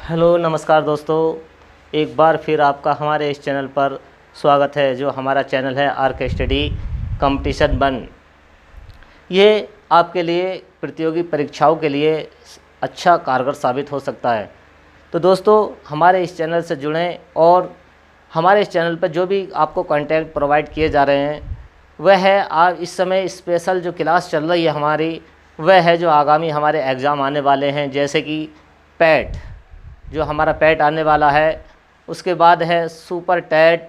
Hello नमस्कार दोस्तों, एक बार फिर आपका हमारे इस चैनल पर स्वागत है। जो हमारा चैनल है आर के स्टडी कंपटीशन 1, ये आपके लिए प्रतियोगी परीक्षाओं के लिए अच्छा कारगर साबित हो सकता है। तो दोस्तों, हमारे इस चैनल से जुड़ें और हमारे इस चैनल पर जो भी आपको कंटेंट प्रोवाइड किए जा रहे हैं वह है, आज इस समय स्पेशल जो क्लास चल रही है हमारी, वह है जो आगामी हमारे एग्ज़ाम आने वाले हैं, जैसे कि पैट, जो हमारा पैट आने वाला है। उसके बाद है सुपर टैट,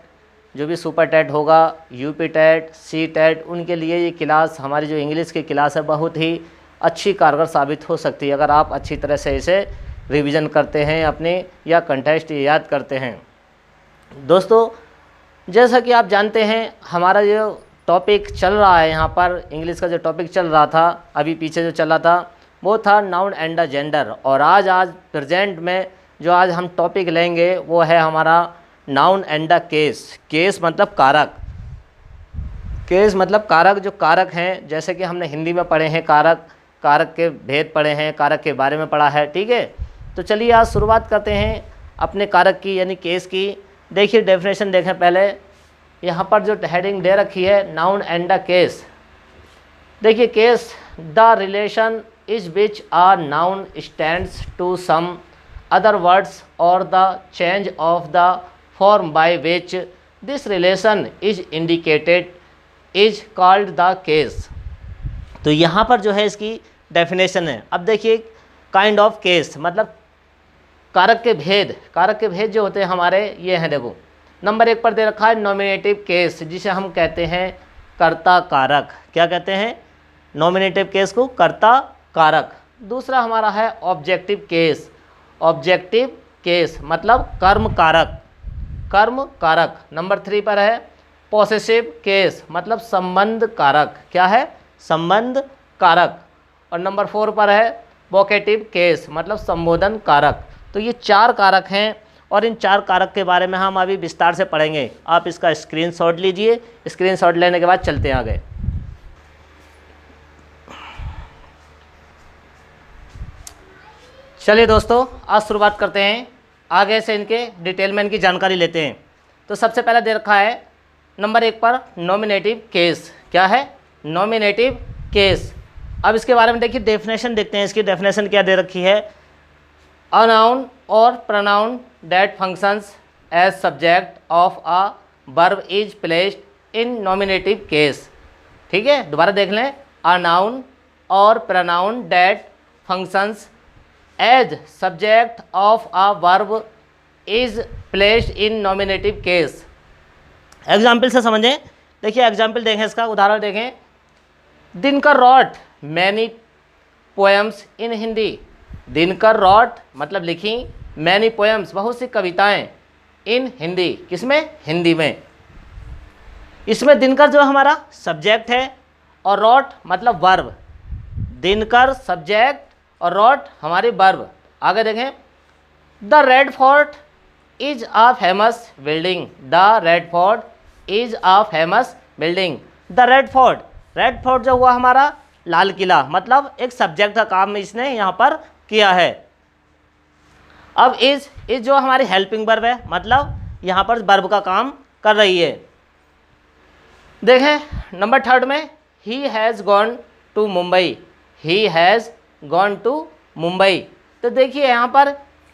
जो भी सुपर टैट होगा, यूपी टैट, सी टैट, उनके लिए ये क्लास, हमारी जो इंग्लिश की क्लास है, बहुत ही अच्छी कारगर साबित हो सकती है अगर आप अच्छी तरह से इसे रिवीजन करते हैं अपने, या कंटेस्ट याद करते हैं। दोस्तों, जैसा कि आप जानते हैं, हमारा जो टॉपिक चल रहा है यहाँ पर, इंग्लिश का जो टॉपिक चल रहा था अभी पीछे जो चला था, वो था नाउन एंड द जेंडर। और आज प्रेजेंट में जो आज हम टॉपिक लेंगे वो है हमारा noun and the case. Case मतलब कारक, केस मतलब कारक, जो कारक हैं, जैसे कि हमने हिंदी में पढ़े हैं कारक, कारक के भेद पढ़े हैं, कारक के बारे में पढ़ा है, ठीक है। तो चलिए आज शुरुआत करते हैं अपने कारक की, यानी केस की। देखिए डेफिनेशन देखें पहले, यहाँ पर जो हेडिंग दे रखी है नाउन एंड द केस। देखिए case, the relation is which a noun stands to some other words or the change of the form by which this relation is indicated is called the case। तो यहाँ पर जो है इसकी definition है। अब देखिए, काइंड ऑफ केस मतलब कारक के भेद, कारक के भेद जो होते हैं हमारे ये हैं। देखो नंबर 1 पर दे रखा है नॉमिनेटिव केस, जिसे हम कहते हैं कर्ता कारक। क्या कहते हैं? नॉमिनेटिव केस को कर्ता कारक। दूसरा हमारा है ऑब्जेक्टिव केस। ऑब्जेक्टिव केस मतलब कर्म कारक, कर्म कारक। नंबर 3 पर है पॉसेसिव केस मतलब संबंध कारक। क्या है? संबंध कारक। और नंबर 4 पर है वोकेटिव केस मतलब संबोधन कारक। तो ये 4 कारक हैं और इन 4 कारक के बारे में हम अभी विस्तार से पढ़ेंगे। आप इसका स्क्रीनशॉट लीजिए, स्क्रीनशॉट लेने के बाद चलते हैं आगे। चलिए दोस्तों, आज शुरुआत करते हैं, आगे से इनके डिटेल में इनकी जानकारी लेते हैं। तो सबसे पहले दे रखा है नंबर 1 पर नॉमिनेटिव केस। क्या है? Nominative case. अब इसके बारे में देखिए डेफिनेशन देखते हैं। इसकी डेफिनेशन क्या दे रखी है? अ नाउन और pronoun that functions as subject of a verb is placed in nominative case. ठीक है, दोबारा देख लें। अ नाउन और pronoun that functions as subject of a verb is placed in nominative case. Example से समझें। देखिए एग्जाम्पल देखें, इसका उदाहरण देखें। Dinkar wrote many poems in Hindi. Dinkar wrote मतलब लिखी, मैनी पोएम्स बहुत सी कविताएं, इन हिंदी, किसमें? हिंदी में। इसमें दिनकर जो हमारा सब्जेक्ट है और रॉट मतलब वर्ब। दिनकर सब्जेक्ट और रॉट हमारी वर्ब। आगे देखें, the red fort is a famous building. The red fort is a famous building. The red fort, red fort जो हुआ हमारा लाल किला, मतलब एक सब्जेक्ट का काम इसने यहाँ पर किया है। अब इज जो हमारी हेल्पिंग वर्ब है, मतलब यहाँ पर वर्ब का काम कर रही है। देखें नंबर 3 में, he has gone to Mumbai. He has gone to Mumbai. तो देखिए यहाँ पर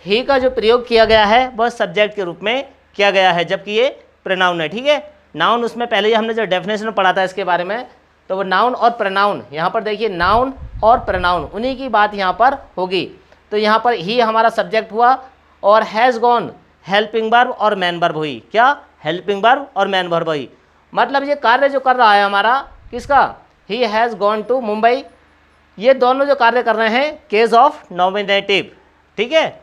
ही का जो प्रयोग किया गया है वह सब्जेक्ट के रूप में किया गया है, जबकि ये प्रोनाउन है। ठीक है, नाउन उसमें पहले ही हमने जो डेफिनेशन पढ़ा था इसके बारे में, तो वो नाउन और प्रोनाउन, यहाँ पर देखिए नाउन और प्रोनाउन, उन्हीं की बात यहाँ पर होगी। तो यहाँ पर ही हमारा सब्जेक्ट हुआ और हैज़ गॉन हेल्पिंग वर्ब और मैन वर्ब हुई। क्या? हेल्पिंग वर्ब और मैन वर्ब हुई। मतलब ये कार्य जो कर रहा है हमारा, किसका? He has gone to Mumbai. ये दोनों जो कार्य कर रहे हैं केस ऑफ नॉमिनेटिव। ठीक है,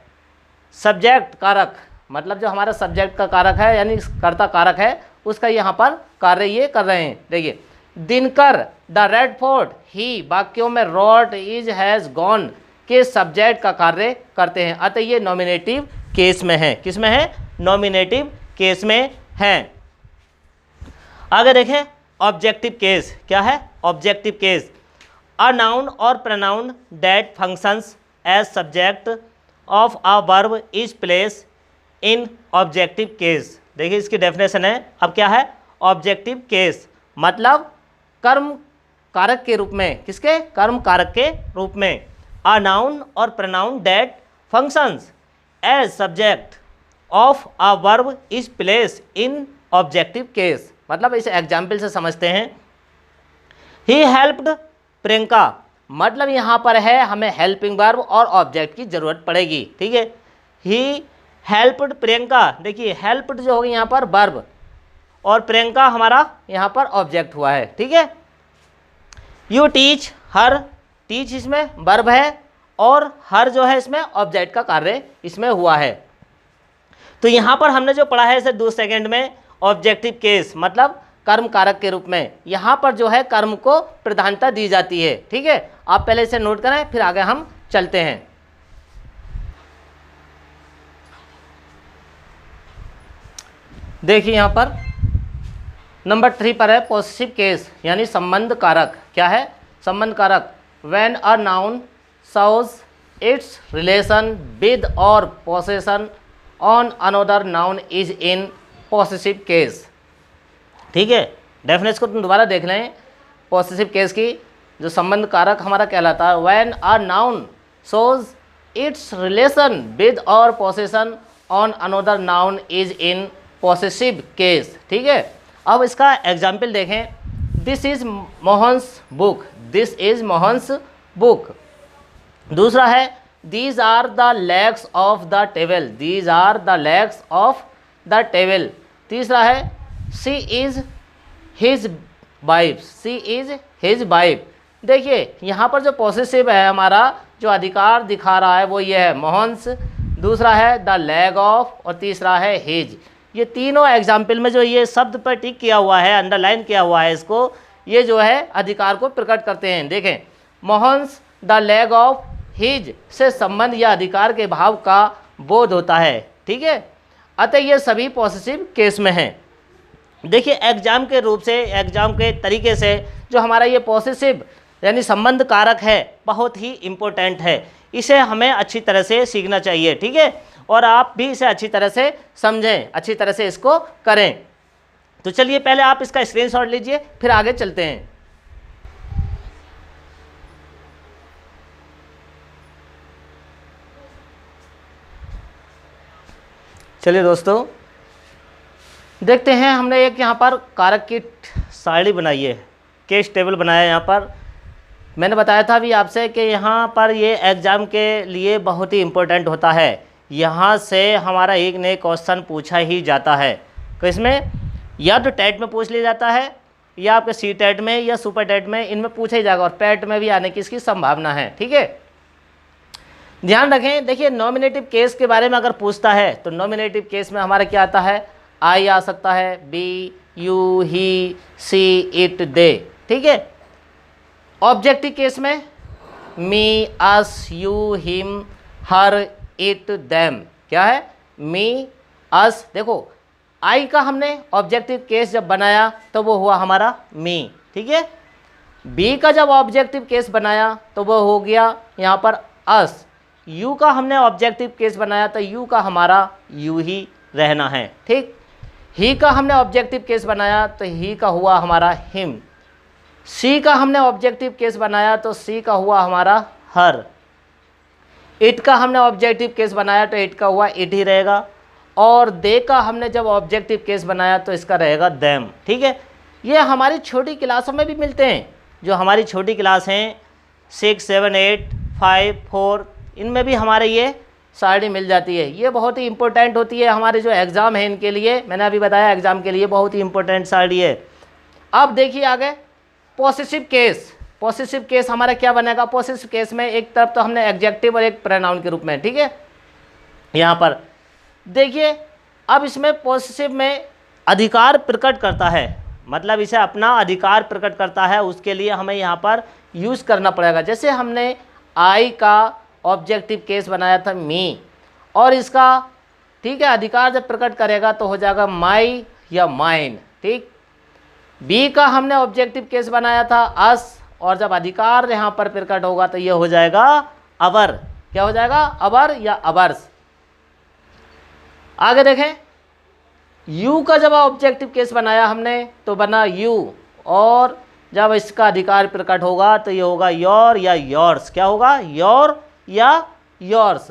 सब्जेक्ट कारक मतलब जो हमारा सब्जेक्ट का कारक है, यानी कर्ता कारक है, उसका यहाँ पर कार्य ये कर रहे हैं। देखिए दिनकर, द रेड फोर्ट, ही वाक्यों में रॉट, इज, हैज़, गॉन के सब्जेक्ट का कार्य करते हैं, अतः ये नॉमिनेटिव केस में है। किस में है? नॉमिनेटिव केस में है। आगे देखें ऑब्जेक्टिव केस। क्या है? ऑब्जेक्टिव केस, अ नाउन और pronoun that functions as subject of a verb is place in objective case. देखिए इसकी डेफिनेशन है, अब क्या है, ऑब्जेक्टिव केस मतलब कर्म कारक के रूप में, किसके, कर्म कारक के रूप में। अ नाउन और pronoun that functions as subject of a verb is place in objective case. मतलब इसे एग्जाम्पल से समझते हैं। ही हेल्प्ड प्रियंका, मतलब यहाँ पर है हमें हेल्पिंग वर्ब और ऑब्जेक्ट की जरूरत पड़ेगी, ठीक है। ही हेल्प्ड प्रियंका, देखिए हेल्प्ड जो होगी यहाँ पर वर्ब और प्रियंका हमारा यहाँ पर ऑब्जेक्ट हुआ है, ठीक है। यू टीच हर, टीच इसमें वर्ब है और हर जो है इसमें ऑब्जेक्ट का कार्य इसमें हुआ है। तो यहाँ पर हमने जो पढ़ा है इसे 2 सेकंड में, ऑब्जेक्टिव केस मतलब कर्म कारक के रूप में, यहाँ पर जो है कर्म को प्रधानता दी जाती है, ठीक है। आप पहले इसे नोट करें फिर आगे हम चलते हैं। देखिए यहाँ पर नंबर 3 पर है पॉसेसिव केस यानी संबंध कारक। क्या है संबंध कारक? When a noun shows its relation with or possession on another noun is in possessive case, ठीक है। डेफिनेशन को तुम दोबारा देख लें। पॉसेसिव केस की जो संबंध कारक हमारा कहलाता है, when a noun shows its relation with or possession on another noun is in possessive case, ठीक है। अब इसका एग्जाम्पल देखें। This is Mohan's book, this is Mohan's book. दूसरा है these are the legs of the table, these are the legs of the table. तीसरा है she is his wife, she is his wife. देखिए यहाँ पर जो पॉसेसिव है हमारा जो अधिकार दिखा रहा है वो ये है मोहन्स, दूसरा है द लेग ऑफ और तीसरा है हिज। ये तीनों एग्जाम्पल में जो ये शब्द पर टिक किया हुआ है, अंडरलाइन किया हुआ है, इसको ये जो है अधिकार को प्रकट करते हैं। देखें Mohan's the leg of his से संबंध या अधिकार के भाव का बोध होता है, ठीक है। अतः ये सभी पॉसेसिव केस में हैं। देखिए एग्जाम के रूप से, एग्जाम के तरीके से जो हमारा ये पॉसेसिव यानी संबंध कारक है बहुत ही इम्पोर्टेंट है। इसे हमें अच्छी तरह से सीखना चाहिए, ठीक है। और आप भी इसे अच्छी तरह से समझें, अच्छी तरह से इसको करें। तो चलिए पहले आप इसका स्क्रीनशॉट लीजिए फिर आगे चलते हैं। चलिए दोस्तों देखते हैं, हमने एक यहाँ पर कारक की सारणी बनाई है, केस टेबल बनाया है। यहाँ पर मैंने बताया था अभी आपसे कि यहाँ पर ये एग्ज़ाम के लिए बहुत ही इम्पोर्टेंट होता है। यहाँ से हमारा एक नए क्वेश्चन पूछा ही जाता है। तो इसमें या तो टेट में पूछ लिया जाता है या आपके सी टेट में या सुपर टेट में, इनमें पूछा ही जाएगा और पैट में भी आने की इसकी संभावना है, ठीक है। ध्यान रखें। देखिए नॉमिनेटिव केस के बारे में अगर पूछता है तो नॉमिनेटिव केस में हमारा क्या आता है, आई आ सकता है, we, you, he, she, it, they, ठीक है। ऑब्जेक्टिव केस में me, us, you, him, her, it, them. क्या है मी, अस। देखो आई का हमने ऑब्जेक्टिव केस जब बनाया तो वो हुआ हमारा मी, ठीक है। बी का जब ऑब्जेक्टिव केस बनाया तो वो हो गया यहाँ पर अस। यू का हमने ऑब्जेक्टिव केस बनाया तो यू का हमारा यू ही रहना है, ठीक। ही का हमने ऑब्जेक्टिव केस बनाया तो ही का हुआ हमारा हिम। सी का हमने ऑब्जेक्टिव केस बनाया तो सी का हुआ हमारा हर। इट का हमने ऑब्जेक्टिव केस बनाया तो इट का हुआ इट ही रहेगा। और दे का हमने जब ऑब्जेक्टिव केस बनाया तो इसका रहेगा देम, ठीक है। ये हमारी छोटी क्लासों में भी मिलते हैं, जो हमारी छोटी क्लास हैं 6, 7, 8, 5, 4, इनमें भी हमारे ये सारणी मिल जाती है। ये बहुत ही इंपॉर्टेंट होती है हमारे जो एग्ज़ाम है इनके लिए। मैंने अभी बताया एग्ज़ाम के लिए बहुत ही इंपॉर्टेंट सारणी है। अब देखिए आगे पॉसेसिव केस। पॉसेसिव केस हमारा क्या बनेगा? पॉसेसिव केस में एक तरफ तो हमने एडजेक्टिव और एक प्रोनाउन के रूप में, ठीक है। यहाँ पर देखिए अब इसमें पॉसेसिव में अधिकार प्रकट करता है, मतलब इसे अपना अधिकार प्रकट करता है, उसके लिए हमें यहाँ पर यूज़ करना पड़ेगा। जैसे हमने आई का ऑब्जेक्टिव केस बनाया था मी, और इसका ठीक है अधिकार जब प्रकट करेगा तो हो जाएगा माई या माइन, ठीक। बी का हमने ऑब्जेक्टिव केस बनाया था अस, और जब अधिकार यहाँ पर प्रकट होगा तो ये हो जाएगा अवर, क्या हो जाएगा, अबर या अबर्स। आगे देखें, यू का जब ऑब्जेक्टिव केस बनाया हमने तो बना यू, और जब इसका अधिकार प्रकट होगा तो ये होगा योर या योर्स। क्या होगा, योर या योर्स।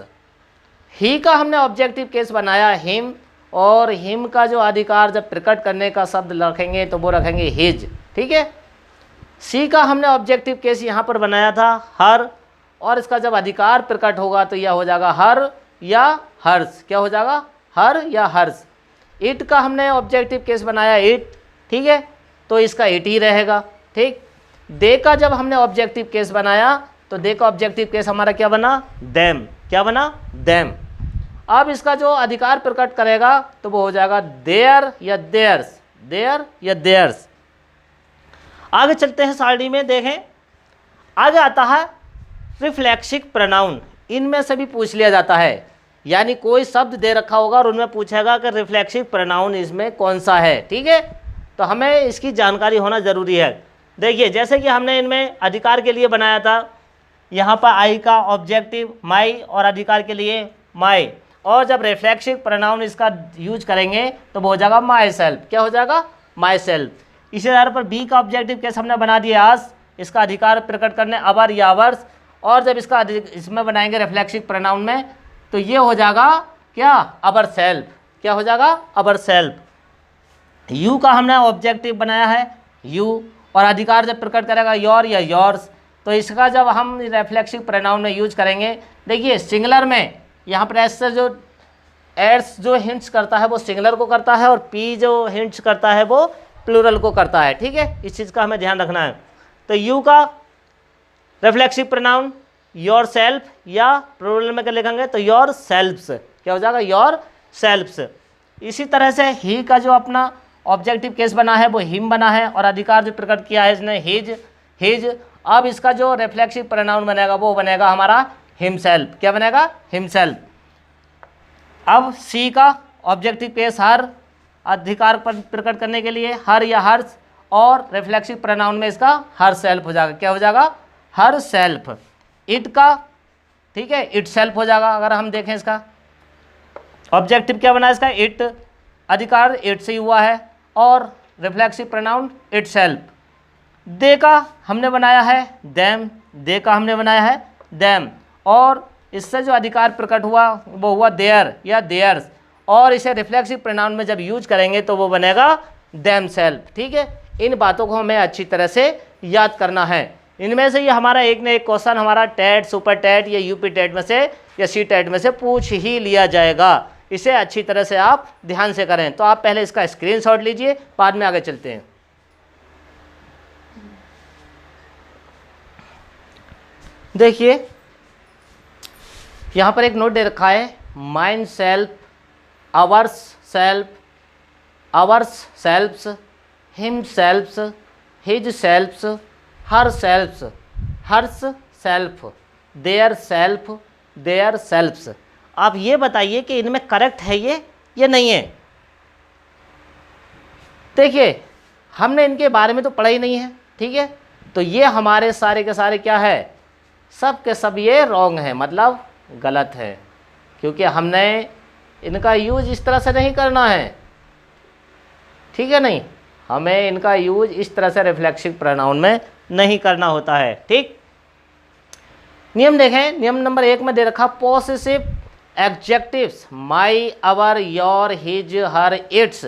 ही का हमने ऑब्जेक्टिव केस बनाया हिम, और हिम का जो अधिकार जब प्रकट करने का शब्द रखेंगे तो वो रखेंगे हिज। ठीक है। सी का हमने ऑब्जेक्टिव केस यहाँ पर बनाया था हर, और इसका जब अधिकार प्रकट होगा तो यह हो जाएगा हर या हर्ष। क्या हो जाएगा, हर या हर्ष। इट का हमने ऑब्जेक्टिव केस बनाया इट, ठीक है, तो इसका इट ही रहेगा। ठीक। दे का जब हमने ऑब्जेक्टिव केस बनाया तो दे का ऑब्जेक्टिव केस हमारा क्या बना, देम। क्या बना, देम। अब इसका जो अधिकार प्रकट करेगा तो वो हो जाएगा देयर या देयर्स, देयर या देयर्स। आगे चलते हैं सारणी में, देखें आगे आता है रिफ्लेक्सिव प्रोनाउन। इनमें से भी पूछ लिया जाता है, यानी कोई शब्द दे रखा होगा और उनमें पूछेगा कि रिफ्लेक्सिव प्रोनाउन इसमें कौन सा है। ठीक है, तो हमें इसकी जानकारी होना ज़रूरी है। देखिए, जैसे कि हमने इनमें अधिकार के लिए बनाया था, यहाँ पर आई का ऑब्जेक्टिव माई और अधिकार के लिए माई, और जब रिफ्लेक्सिव प्रोनाउन इसका यूज करेंगे तो वो हो जाएगा माई सेल्फ। क्या हो जाएगा, माई सेल्फ। इसी आधार पर बी का ऑब्जेक्टिव केस हमने बना दिया आस, इसका अधिकार प्रकट करने अबर या अवर्स, और जब इसका इसमें बनाएंगे रिफ्लेक्सिव प्रोनाउन में तो ये हो जाएगा क्या, अबर सेल्फ। क्या हो जाएगा, अबर सेल्फ। यू का हमने ऑब्जेक्टिव बनाया है यू, और अधिकार जब प्रकट करेगा योर या योर्स, तो इसका जब हम रिफ्लेक्सिव प्रोनाउन में यूज करेंगे, देखिए सिंगुलर में यहाँ पर एस से जो एड्स जो हिंट्स करता है वो सिंगुलर को करता है, और पी जो हिंट्स करता है वो प्लूरल को करता है। ठीक है, इस चीज़ का हमें ध्यान रखना है। तो यू का रिफ्लेक्सिव प्रोनाउन योर सेल्फ, या प्लूरल में क्या लिखेंगे तो योर सेल्फ्स। क्या हो जाएगा, योर सेल्फ्स। इसी तरह से ही का जो अपना ऑब्जेक्टिव केस बना है वो हिम बना है, और अधिकार जो प्रकट किया है इसने हिज, हिज। अब इसका जो रिफ्लेक्सिव प्रोनाउन बनेगा वो बनेगा हमारा हिमसेल्फ। क्या बनेगा, हिमसेल्फ। अब सी का ऑब्जेक्टिव केस हर, अधिकार प्रकट करने के लिए हर या हर्ष, और रिफ्लेक्सिव प्रोनाउन में इसका हर सेल्फ हो जाएगा। क्या हो जाएगा, हर सेल्फ। इट का, ठीक है, इट सेल्फ हो जाएगा। अगर हम देखें इसका ऑब्जेक्टिव क्या बना है इसका, इट, अधिकार इट से हुआ है, और रिफ्लेक्सिव प्रोनाउन इट सेल्फ। दे का हमने बनाया है देम, दे का हमने बनाया है देम, और इससे जो अधिकार प्रकट हुआ वो हुआ देयर या देयर्स, और इसे रिफ्लेक्सिव प्रोनाउन में जब यूज करेंगे तो वो बनेगा देम सेल्फ। ठीक है, इन बातों को हमें अच्छी तरह से याद करना है। इनमें से ये हमारा एक न एक क्वेश्चन हमारा टेट, सुपर टेट या यूपी टेट में से या सी टेट में से पूछ ही लिया जाएगा। इसे अच्छी तरह से आप ध्यान से करें। तो आप पहले इसका स्क्रीनशॉट लीजिए, बाद में आगे चलते हैं। देखिए यहाँ पर एक नोट दे रखा है, mind self, ours self, ours selfs, him selfs, his selfs, her selfs, hers self, their self, their selfs. आप ये बताइए कि इनमें करेक्ट है ये नहीं है। देखिए हमने इनके बारे में तो पढ़ा ही नहीं है, ठीक है, तो ये हमारे सारे के सारे क्या है, सब के सब ये रॉन्ग है, मतलब गलत है, क्योंकि हमने इनका यूज इस तरह से नहीं करना है। ठीक है, नहीं, हमें इनका यूज इस तरह से रिफ्लेक्सिव प्रोनाउन में नहीं करना होता है। ठीक, नियम देखें, नियम नंबर 1 में दे रखा possessive adjectives my, our, your, his, her, its,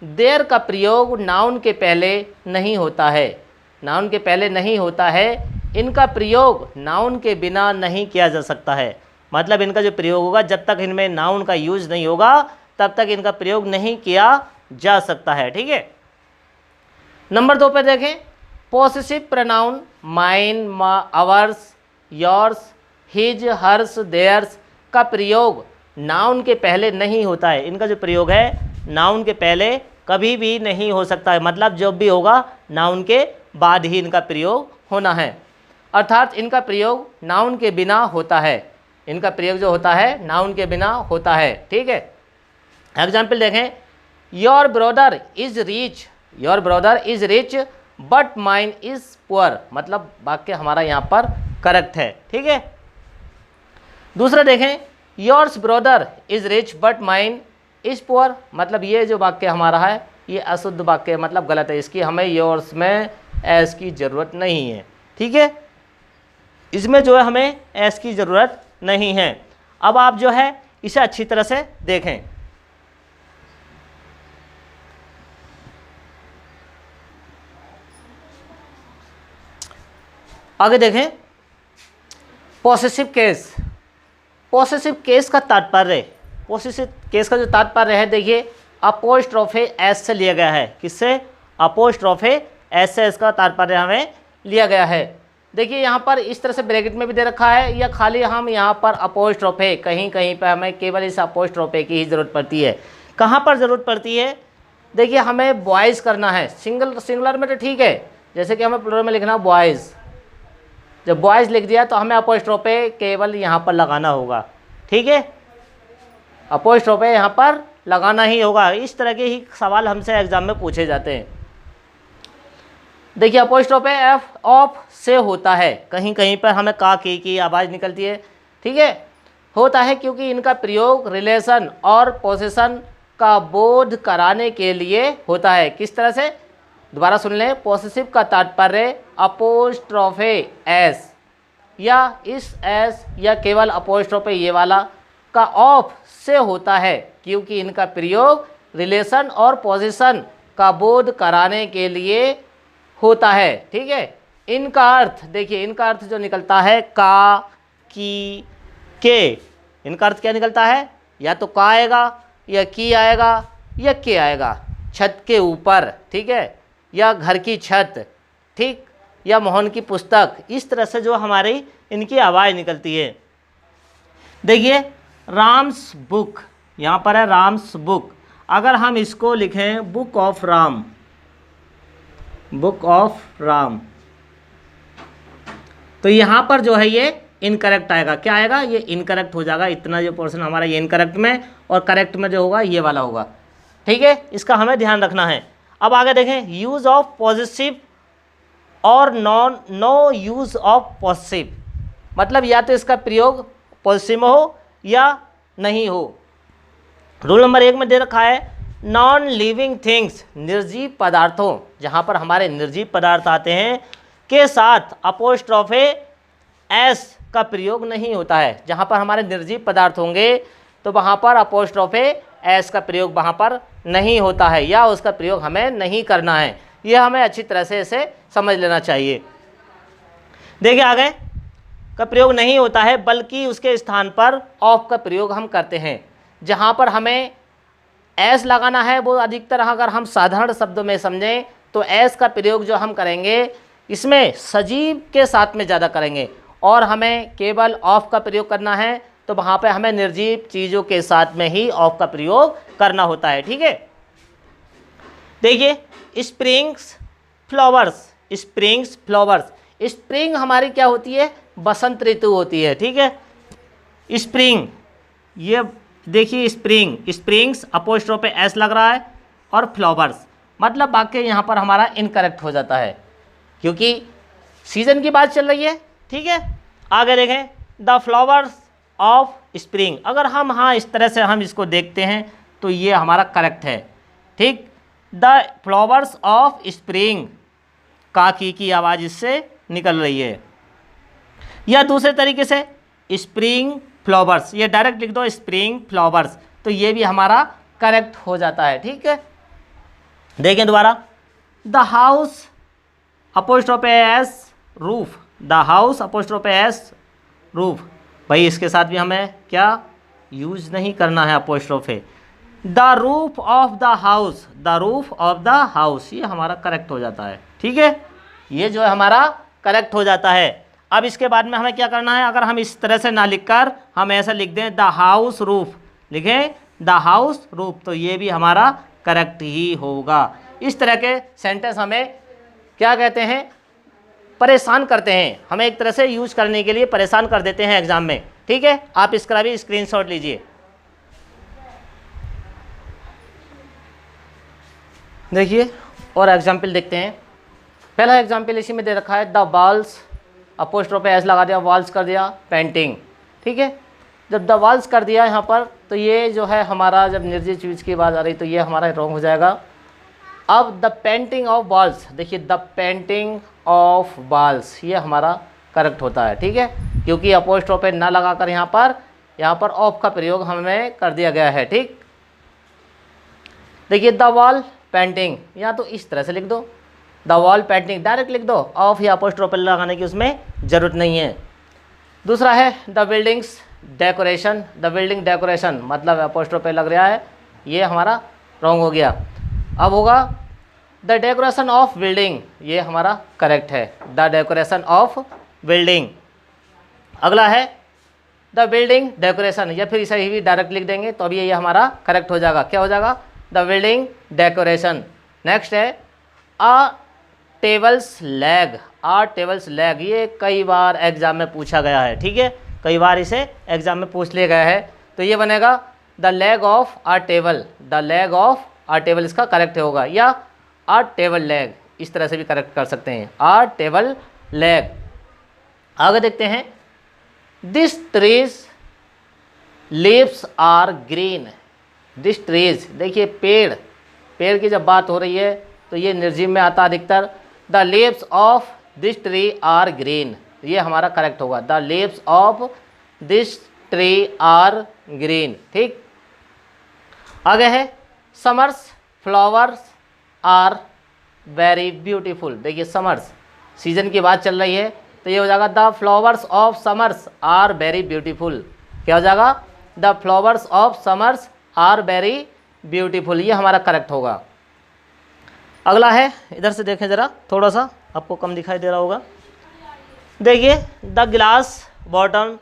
their का प्रयोग नाउन के पहले नहीं होता है। नाउन के पहले नहीं होता है, इनका प्रयोग नाउन के बिना नहीं किया जा सकता है। मतलब इनका जो प्रयोग होगा, जब तक इनमें नाउन का यूज नहीं होगा तब तक इनका प्रयोग नहीं किया जा सकता है। ठीक है, नंबर 2 पे देखें, possessive pronoun mine, ours, yours, his, hers, theirs का प्रयोग नाउन के पहले नहीं होता है। इनका जो प्रयोग है नाउन के पहले कभी भी नहीं हो सकता है, मतलब जब भी होगा नाउन के बाद ही इनका प्रयोग होना है, अर्थात इनका प्रयोग नाउन के बिना होता है। इनका प्रयोग जो होता है नाउन के बिना होता है। ठीक है, एग्जाम्पल देखें, your brother is rich, your brother is rich but mine is poor, मतलब वाक्य हमारा यहाँ पर करेक्ट है। ठीक है, दूसरा देखें, yours brother is rich but mine is poor, मतलब ये जो वाक्य हमारा है ये अशुद्ध वाक्य मतलब गलत है, इसकी हमें योर्स में एस की ज़रूरत नहीं है। ठीक है, इसमें जो है हमें एस की ज़रूरत नहीं है। अब आप जो है इसे अच्छी तरह से देखें। आगे देखें, पॉसेसिव केस। पॉसेसिव केस का तात्पर्य, पॉसेसिव केस का जो तात्पर्य है देखिए अपोस्ट्रोफे एस से लिया गया है। किससे? अपोस्ट्रोफे एस से इसका तात्पर्य हमें लिया गया है। देखिए यहाँ पर इस तरह से ब्रैकेट में भी दे रखा है, या खाली हम यहाँ पर अपोस्ट्रोफे, कहीं कहीं पर हमें केवल इस अपोस्ट्रोफे की ही ज़रूरत पड़ती है। कहाँ पर ज़रूरत पड़ती है? देखिए हमें बॉयज़ करना है, सिंगुलर में तो ठीक है, जैसे कि हमें प्लूरल में लिखना बॉयज़, जब बॉयज़ लिख दिया तो हमें अपोस्ट्रोफे केवल यहाँ पर लगाना होगा। ठीक है, अपोस्ट्रोफे यहाँ पर लगाना ही होगा। इस तरह के ही सवाल हमसे एग्जाम में पूछे जाते हैं। देखिए अपोस्ट्रोफे एफ ऑफ से होता है, कहीं कहीं पर हमें का की आवाज़ निकलती है। ठीक है, होता है क्योंकि इनका प्रयोग रिलेशन और पोसेशन का बोध कराने के लिए होता है। किस तरह से? दोबारा सुन लें, पॉसेसिव का तात्पर्य अपोस्ट्रोफे एस या इस एस या केवल अपोस्ट्रोफे ये वाला का ऑफ से होता है क्योंकि इनका प्रयोग रिलेशन और पोजीशन का बोध कराने के लिए होता है। ठीक है, इनका अर्थ देखिए, इनका अर्थ जो निकलता है का, की, के, इनका अर्थ क्या निकलता है? या तो का आएगा या की आएगा या के आएगा, छत के ऊपर, ठीक है, या घर की छत, ठीक, या मोहन की पुस्तक। इस तरह से जो हमारी इनकी आवाज़ निकलती है। देखिए राम्स बुक, यहाँ पर है राम्स बुक, अगर हम इसको लिखें book of Ram, book of Ram, तो यहाँ पर जो है ये इनकरेक्ट आएगा। क्या आएगा? ये इनकरेक्ट हो जाएगा। इतना जो पोर्शन हमारा ये इनकरेक्ट में, और करेक्ट में जो होगा ये वाला होगा। ठीक है, इसका हमें ध्यान रखना है। अब आगे देखें, यूज़ ऑफ पॉजिटिव और नो यूज़ ऑफ पॉजिटिव, मतलब या तो इसका प्रयोग पॉजिटिव में हो या नहीं हो। रूल नंबर 1 में दे रखा है नॉन लिविंग थिंग्स, निर्जीव पदार्थों, जहाँ पर हमारे निर्जीव पदार्थ आते हैं के साथ अपोस्ट्रोफे एस का प्रयोग नहीं होता है। जहाँ पर हमारे निर्जीव पदार्थ होंगे तो वहाँ पर अपोस्ट्रोफे एस का प्रयोग वहाँ पर नहीं होता है, या उसका प्रयोग हमें नहीं करना है। यह हमें अच्छी तरह से इसे समझ लेना चाहिए। देखिए आगे का प्रयोग नहीं होता है, बल्कि उसके स्थान पर ऑफ का प्रयोग हम करते हैं। जहाँ पर हमें एस लगाना है वो अधिकतर अगर हम साधारण शब्दों में समझें तो एस का प्रयोग जो हम करेंगे इसमें सजीव के साथ में ज़्यादा करेंगे, और हमें केवल ऑफ का प्रयोग करना है तो वहाँ पे हमें निर्जीव चीज़ों के साथ में ही ऑफ का प्रयोग करना होता है। ठीक है, देखिए springs flowers, springs flowers, spring हमारी क्या होती है? बसंत ऋतु होती है। ठीक है, स्प्रिंग, ये देखिए स्प्रिंग, स्प्रिंग्स अपोस्ट्रोफे एस लग रहा है, और फ्लावर्स, मतलब वाक्य यहाँ पर हमारा इनकरेक्ट हो जाता है क्योंकि सीजन की बात चल रही है। ठीक है, आगे देखें द फ्लावर्स ऑफ स्प्रिंग, अगर हम हाँ इस तरह से हम इसको देखते हैं तो ये हमारा करेक्ट है। ठीक, द फ्लावर्स ऑफ स्प्रिंग, का की आवाज़ इससे निकल रही है। या दूसरे तरीके से स्प्रिंग फ्लावर्स, ये डायरेक्ट लिख दो स्प्रिंग फ्लावर्स, तो ये भी हमारा करेक्ट हो जाता है। ठीक है, देखें दोबारा, the house apostrophe S roof, the house apostrophe S roof, भाई इसके साथ भी हमें क्या यूज नहीं करना है apostrophe. The roof of the house, the roof of the house, ये हमारा करेक्ट हो जाता है। ठीक है, ये जो है हमारा करेक्ट हो जाता है। अब इसके बाद में हमें क्या करना है? अगर हम इस तरह से ना लिखकर हम ऐसा लिख दें द हाउस रूफ, लिखें द हाउस रूफ, तो ये भी हमारा करेक्ट ही होगा। इस तरह के सेंटेंस हमें क्या कहते हैं? परेशान करते हैं, हमें एक तरह से यूज करने के लिए परेशान कर देते हैं एग्जाम में। ठीक है, आप इसका भी स्क्रीनशॉट लीजिए। देखिए और एग्जाम्पल देखते हैं। पहला एग्जाम्पल इसी में दे रखा है द वॉल्स, अपोस्ट्रोफे एस लगा दिया, वॉल्स कर दिया, पेंटिंग। ठीक है, जब द वॉल्स कर दिया यहाँ पर तो ये जो है हमारा, जब निर्जीव चीज़ की बात आ रही तो ये हमारा रॉन्ग हो जाएगा। अब द पेंटिंग ऑफ बॉल्स, देखिए द पेंटिंग ऑफ बॉल्स ये हमारा करेक्ट होता है, ठीक है, क्योंकि अपोस्ट्रोफे ना लगाकर यहाँ पर ऑफ का प्रयोग हमें कर दिया गया है, ठीक। देखिए द वॉल पेंटिंग, या तो इस तरह से लिख दो, द वॉल पेंटिंग डायरेक्ट लिख दो, ऑफ या अपोस्ट्रोफे लगाने की उसमें ज़रूरत नहीं है। दूसरा है the buildings decoration, the building decoration मतलब अपोस्ट्रोफे लग रहा है, ये हमारा रॉन्ग हो गया। अब होगा द डेकोरेशन ऑफ बिल्डिंग, ये हमारा करेक्ट है, द डेकोरेशन ऑफ बिल्डिंग। अगला है द बिल्डिंग डेकोरेशन, या फिर इसे भी डायरेक्ट लिख देंगे तो अभी ये हमारा करेक्ट हो जाएगा। क्या हो जाएगा? The building decoration. नेक्स्ट है अ टेबल्स लेग, अ टेबल्स लेग, ये कई बार एग्जाम में पूछा गया है, ठीक है, कई बार इसे एग्जाम में पूछ लिया गया है, तो ये बनेगा the leg of a table, the leg of a table इसका करेक्ट होगा, या अ टेबल लेग इस तरह से भी करेक्ट कर सकते हैं, अ टेबल लेग। आगे देखते हैं this trees leaves are green, this trees, देखिए पेड़ की जब बात हो रही है तो ये निर्जीव में आता अधिकतर। The leaves of this tree are green, ये हमारा करेक्ट होगा, the leaves of this tree are green, ठीक। आगे है summers flowers are very beautiful, देखिए समर्स सीजन की बात चल रही है तो ये हो जाएगा the flowers of summers are very beautiful. क्या हो जाएगा? The flowers of summers are very beautiful, ये हमारा करेक्ट होगा। अगला है, इधर से देखें ज़रा, थोड़ा सा आपको कम दिखाई दे रहा होगा, देखिए द गिलास बॉटम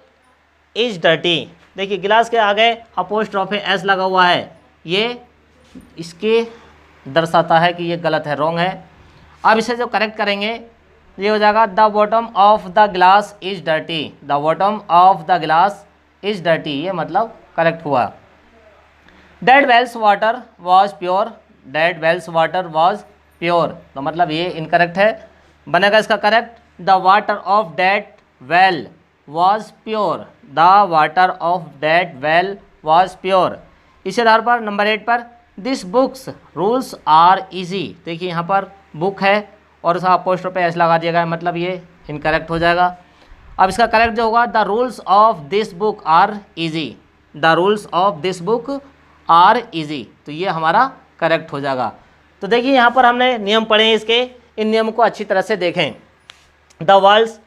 इज डर्टी, देखिए गिलास के आगे अपोस्ट्रोफे एस लगा हुआ है, ये इसके दर्शाता है कि ये गलत है, रॉन्ग है। अब इसे जो करेक्ट करेंगे ये हो जाएगा the bottom of the glass is dirty, the bottom of the glass is dirty, ये मतलब करेक्ट हुआ। Dead wells water was pure, dead wells water was pure, तो मतलब ये इनकरेक्ट है, बनेगा इसका correct the water of dead well was pure, the water of dead well was pure. इसी आधार पर नंबर 8 पर this books rules are easy, देखिए यहाँ पर बुक है और उसका अपोस्ट्रोफे एस लगा दिया गया है, मतलब ये इनकरेक्ट हो जाएगा। अब इसका करेक्ट जो होगा the rules of this book are easy, the rules of this book are easy, तो ये हमारा करेक्ट हो जाएगा। तो देखिए यहाँ पर हमने नियम पढ़े हैं इसके, इन नियम को अच्छी तरह से देखें। द वॉल्स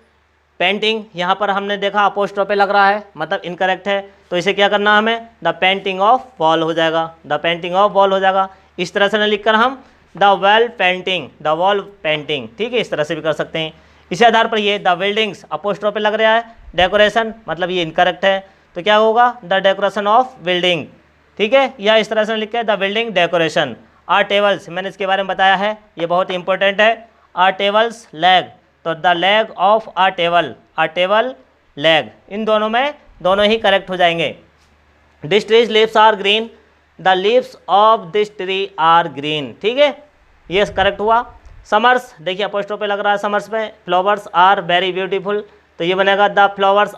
पेंटिंग, यहाँ पर हमने देखा अपोस्ट्रोफे लग रहा है, मतलब इनकरेक्ट है, तो इसे क्या करना हमें द पेंटिंग ऑफ वॉल हो जाएगा, द पेंटिंग ऑफ वॉल हो जाएगा। इस तरह से न लिखकर हम the well painting, the wall painting, ठीक है, इस तरह से भी कर सकते हैं। इसी आधार पर ये द बिल्डिंग्स अपोस्ट्रोफे लग रहा है, डेकोरेशन मतलब ये इनकरेक्ट है, तो क्या होगा द डेकोरेशन ऑफ बिल्डिंग, ठीक है, या इस तरह से लिख के the building decoration. Are tables, मैंने इसके बारे में बताया है, ये बहुत इंपॉर्टेंट है। आर टेबल्स लेग, तो the leg of a table leg, इन दोनों में दोनों ही करेक्ट हो जाएंगे। This trees leaves are green, the leaves of this tree are green, ठीक है, ये करेक्ट हुआ। समर्स, देखिए अपोस्ट्रोफे लग रहा है समर्स पे, फ्लावर्स आर वेरी ब्यूटीफुल, तो ये बनेगा the flowers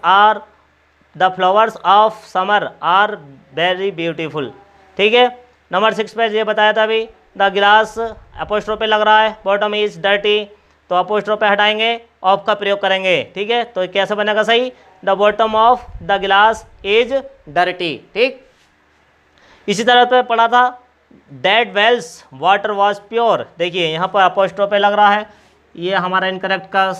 of summer are very beautiful, ठीक है। नंबर 6 पे ये बताया था अभी, द गिलास अपोस्ट्रोफे लग रहा है, बॉटम इज डर्टी, तो अपोस्ट्रोफे हटाएंगे, ऑफ का प्रयोग करेंगे, ठीक है, तो कैसे बनेगा सही, the bottom of the glass is dirty, ठीक। इसी तरह पे पढ़ा था dead wells water was pure, देखिए यहाँ पर अपोस्ट्रोफे लग रहा है, ये हमारा इनकरेक्ट का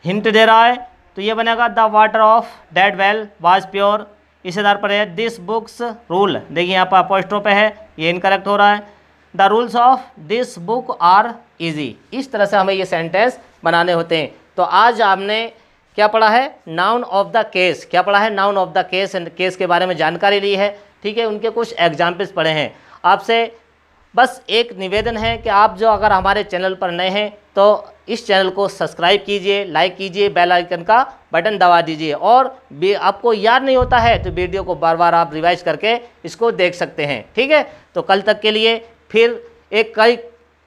हिंट दे रहा है, तो ये बनेगा the water of dead well was pure. इस आधार पर है दिस बुक्स रूल, देखिए यहाँ पर अपोस्ट्रोफे है, ये इनकरेक्ट हो रहा है। The rules of this book are easy, इस तरह से हमें ये सेंटेंस बनाने होते हैं। तो आज आपने क्या पढ़ा है, नाउन ऑफ द केस, क्या पढ़ा है, noun of the case, case के बारे में जानकारी ली है, ठीक है, उनके कुछ एग्जाम्पल्स पढ़े हैं। आपसे बस एक निवेदन है कि आप जो अगर हमारे चैनल पर नए हैं तो इस चैनल को सब्सक्राइब कीजिए, लाइक कीजिए, बेल आइकन का बटन दबा दीजिए, और आपको याद नहीं होता है तो वीडियो को बार बार आप रिवाइज करके इसको देख सकते हैं, ठीक है। तो कल तक के लिए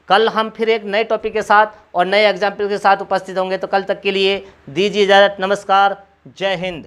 कल हम फिर एक नए टॉपिक के साथ और नए एग्जाम्पल के साथ उपस्थित होंगे, तो कल तक के लिए दीजिए इजाज़त, नमस्कार, जय हिंद।